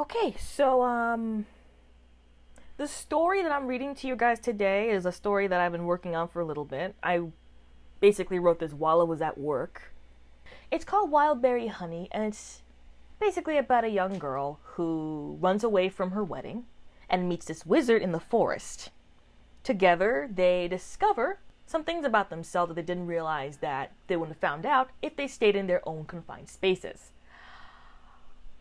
Okay, so the story that I'm reading to you guys today is a story that I've been working on for a little bit. I basically wrote this while I was at work. It's called Wildberry Honey, and it's basically about a young girl who runs away from her wedding and meets this wizard in the forest. Together, they discover some things about themselves that they didn't realize that they wouldn't have found out if they stayed in their own confined spaces.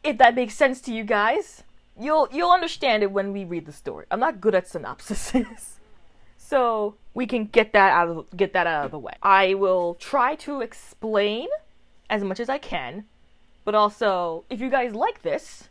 If that makes sense to you guys, you'll understand it when we read the story. I'm not good at synopsises. So we can get that out of the way. I will try to explain as much as I can, but also if you guys like this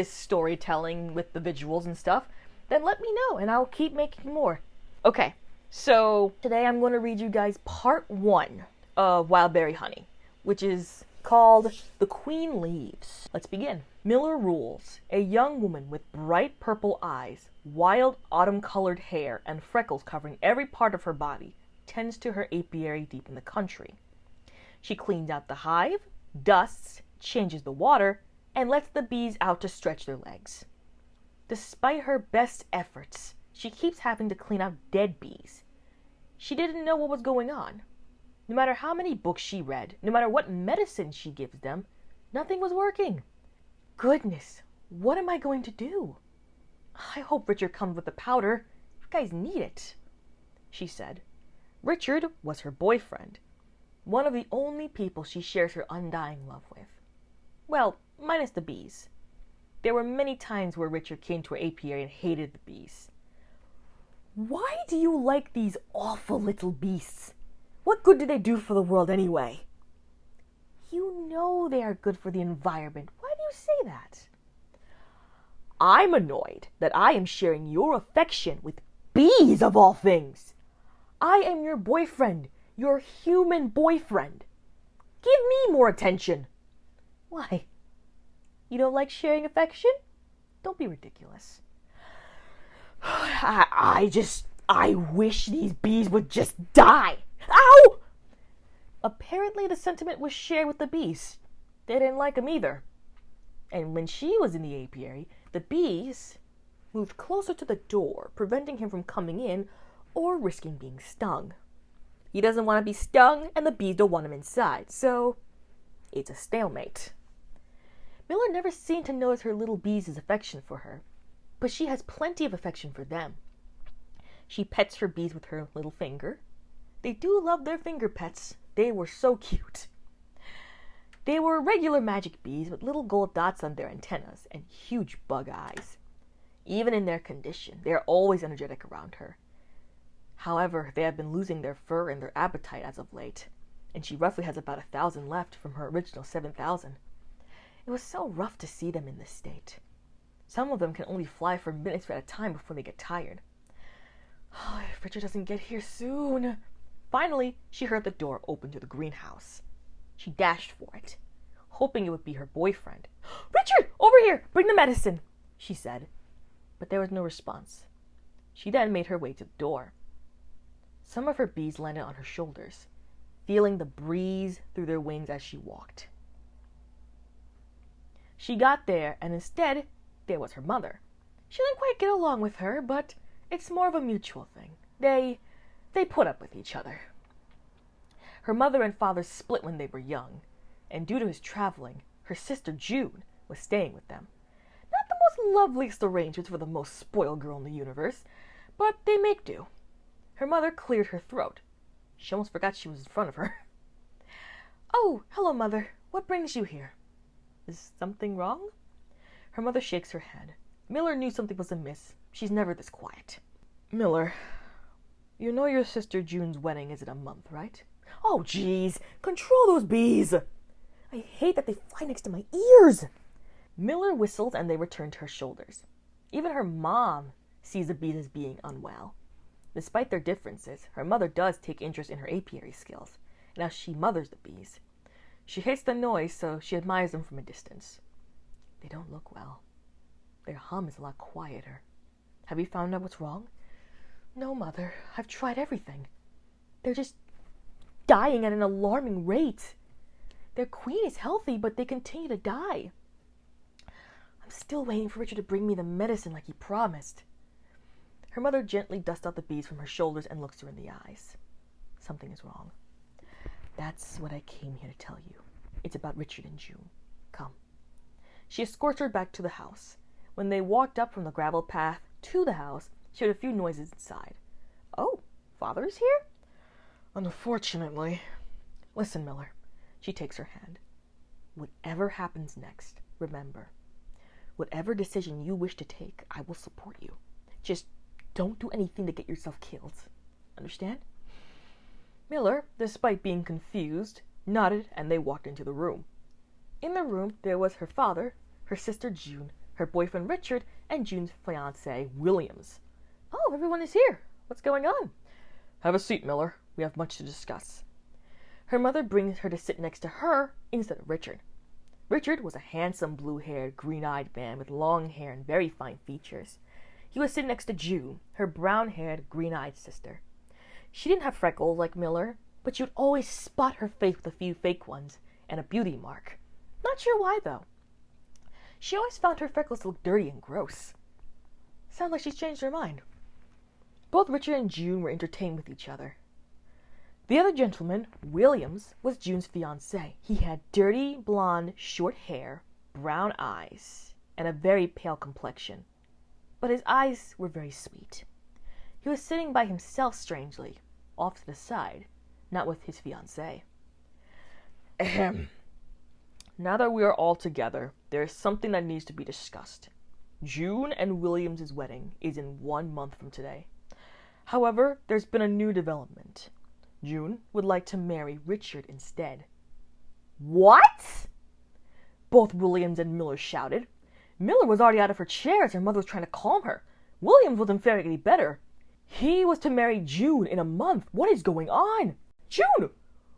storytelling with the visuals and stuff, then let me know and I'll keep making more. Okay, so today I'm going to read you guys part 1 of Wildberry Honey, which is called The Queen Leaves. Let's begin. Miller rules, a young woman with bright purple eyes, wild autumn-colored hair, and freckles covering every part of her body, tends to her apiary deep in the country. She cleans out the hive, dusts, changes the water, and lets the bees out to stretch their legs. Despite her best efforts, she keeps having to clean out dead bees. She didn't know what was going on. No matter how many books she read, no matter what medicine she gives them, nothing was working. Goodness, what am I going to do? I hope Richard comes with the powder. You guys need it, she said. Richard was her boyfriend, one of the only people she shares her undying love with. Well, minus the bees. There were many times where Richard came to her apiary and hated the bees. Why do you like these awful little beasts? What good do they do for the world anyway? You know they are good for the environment. Why do you say that? I'm annoyed that I am sharing your affection with bees of all things. I am your boyfriend, your human boyfriend. Give me more attention. Why? You don't like sharing affection? Don't be ridiculous. I wish these bees would just die. Ow! Apparently the sentiment was shared with the bees. They didn't like him either. And when she was in the apiary, the bees moved closer to the door, preventing him from coming in or risking being stung. He doesn't want to be stung, and the bees don't want him inside, so it's a stalemate. Miller never seemed to notice her little bees' affection for her, but she has plenty of affection for them. She pets her bees with her little finger. They do love their finger pets. They were so cute. They were regular magic bees with little gold dots on their antennas and huge bug eyes. Even in their condition, they are always energetic around her. However, they have been losing their fur and their appetite as of late, and she roughly has about 1,000 left from her original 7,000. It was so rough to see them in this state. Some of them can only fly for minutes at a time before they get tired. Oh, if Richard doesn't get here soon. Finally, she heard the door open to the greenhouse. She dashed for it, hoping it would be her boyfriend. Richard, over here, bring the medicine, she said. But there was no response. She then made her way to the door. Some of her bees landed on her shoulders, feeling the breeze through their wings as she walked. She got there, and instead, there was her mother. She didn't quite get along with her, but it's more of a mutual thing. They put up with each other. Her mother and father split when they were young, and due to his traveling, her sister June was staying with them. Not the most loveliest arrangements for the most spoiled girl in the universe, but they make do. Her mother cleared her throat. She almost forgot she was in front of her. Oh, hello, Mother. What brings you here? Is something wrong? Her mother shakes her head. Miller knew something was amiss. She's never this quiet. Miller, you know your sister June's wedding is in a month, right? Oh, geez. Control those bees. I hate that they fly next to my ears. Miller whistled and they returned to her shoulders. Even her mom sees the bees as being unwell. Despite their differences, her mother does take interest in her apiary skills, and now she mothers the bees. She hates the noise, so she admires them from a distance. They don't look well. Their hum is a lot quieter. Have you found out what's wrong? No, Mother. I've tried everything. They're just dying at an alarming rate. Their queen is healthy, but they continue to die. I'm still waiting for Richard to bring me the medicine like he promised. Her mother gently dusts out the beads from her shoulders and looks her in the eyes. Something is wrong. That's what I came here to tell you. It's about Richard and June. Come. She escorts her back to the house. When they walked up from the gravel path to the house, she heard a few noises inside. Oh, Father is here? Unfortunately. Listen, Miller. She takes her hand. Whatever happens next, remember, whatever decision you wish to take, I will support you. Just don't do anything to get yourself killed. Understand? Miller, despite being confused, nodded and they walked into the room. In the room, there was her father, her sister June, her boyfriend Richard, and June's fiancé, Williams. Oh, everyone is here. What's going on? Have a seat, Miller. We have much to discuss. Her mother brings her to sit next to her instead of Richard. Richard was a handsome blue-haired, green-eyed man with long hair and very fine features. He was sitting next to June, her brown-haired, green-eyed sister. She didn't have freckles like Miller, but you would always spot her face with a few fake ones and a beauty mark. Not sure why, though. She always found her freckles to look dirty and gross. Sounds like she's changed her mind. Both Richard and June were entertained with each other. The other gentleman, Williams, was June's fiancé. He had dirty, blonde, short hair, brown eyes, and a very pale complexion. But his eyes were very sweet. He was sitting by himself strangely, off to the side, not with his fiancée. Ahem. Now that we are all together, there is something that needs to be discussed. June and William's wedding is in 1 month from today. However, there's been a new development. June would like to marry Richard instead. What? Both Williams and Miller shouted. Miller was already out of her chair as her mother was trying to calm her. Williams wasn't faring any better. He was to marry June in a month. What is going on? June!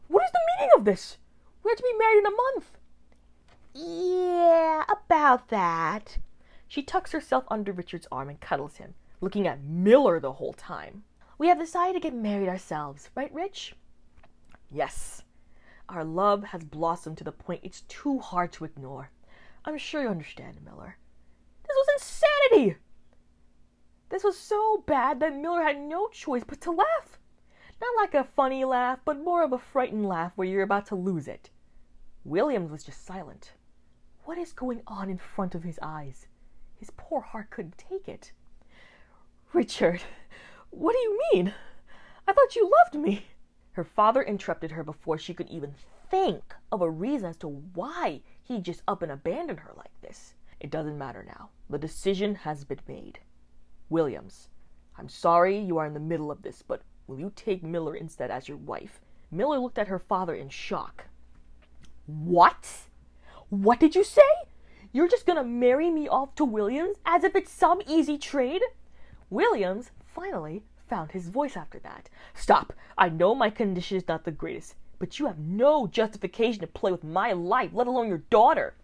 What is the meaning of this? We are to be married in a month. Yeah, about that. She tucks herself under Richard's arm and cuddles him, looking at Miller the whole time. We have decided to get married ourselves, right, Rich? Yes. Our love has blossomed to the point it's too hard to ignore. I'm sure you understand, Miller. This was insanity! This was so bad that Miller had no choice but to laugh. Not like a funny laugh, but more of a frightened laugh where you're about to lose it. Williams was just silent. What is going on in front of his eyes? His poor heart couldn't take it. Richard, what do you mean? I thought you loved me. Her father interrupted her before she could even think of a reason as to why he'd just up and abandon her like this. It doesn't matter now. The decision has been made. Williams, I'm sorry you are in the middle of this, but will you take Miller instead as your wife? Miller looked at her father in shock. What? What did you say? You're just gonna marry me off to Williams as if it's some easy trade? Williams finally found his voice after that. Stop. I know my condition is not the greatest, but you have no justification to play with my life, let alone your daughter.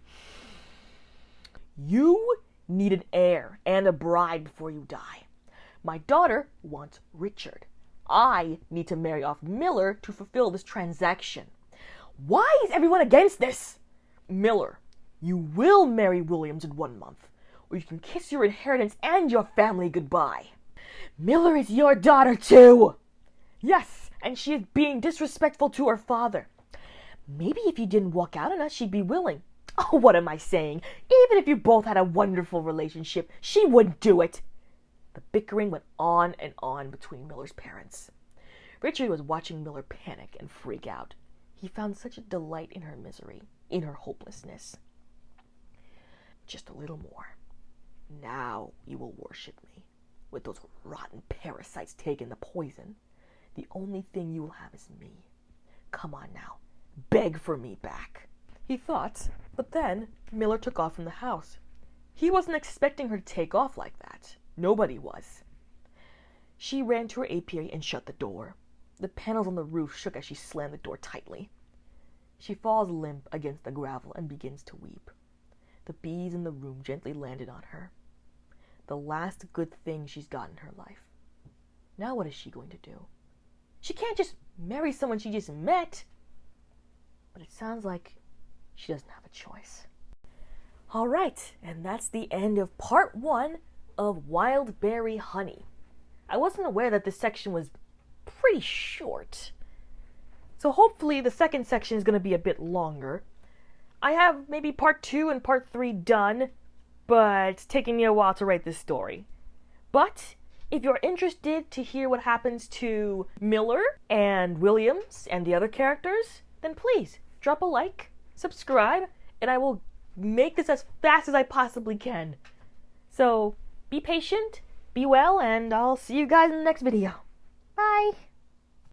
You need an heir and a bride before you die. My daughter wants Richard. I need to marry off Miller to fulfill this transaction. Why is everyone against this? Miller, you will marry Williams in 1 month, or you can kiss your inheritance and your family goodbye. Miller is your daughter too. Yes, and she is being disrespectful to her father. Maybe if you didn't walk out on us, she'd be willing. Oh, what am I saying? Even if you both had a wonderful relationship, she wouldn't do it. The bickering went on and on between Miller's parents. Richard was watching Miller panic and freak out. He found such a delight in her misery, in her hopelessness. Just a little more. Now you will worship me. With those rotten parasites taking the poison, the only thing you will have is me. Come on now, beg for me back. He thought, but then Miller took off from the house. He wasn't expecting her to take off like that. Nobody was. She ran to her apiary and shut the door. The panels on the roof shook as she slammed the door tightly. She falls limp against the gravel and begins to weep. The bees in the room gently landed on her. The last good thing she's got in her life. Now what is she going to do? She can't just marry someone she just met. But it sounds like she doesn't have a choice. Alright, and that's the end of part 1 of Wildberry Honey. I wasn't aware that this section was pretty short. So hopefully the second section is going to be a bit longer. I have maybe part 2 and part 3 done, but it's taking me a while to write this story. But if you're interested to hear what happens to Miller and Williams and the other characters, then please drop a like, subscribe, and I will make this as fast as I possibly can. So be patient, be well, and I'll see you guys in the next video. Bye!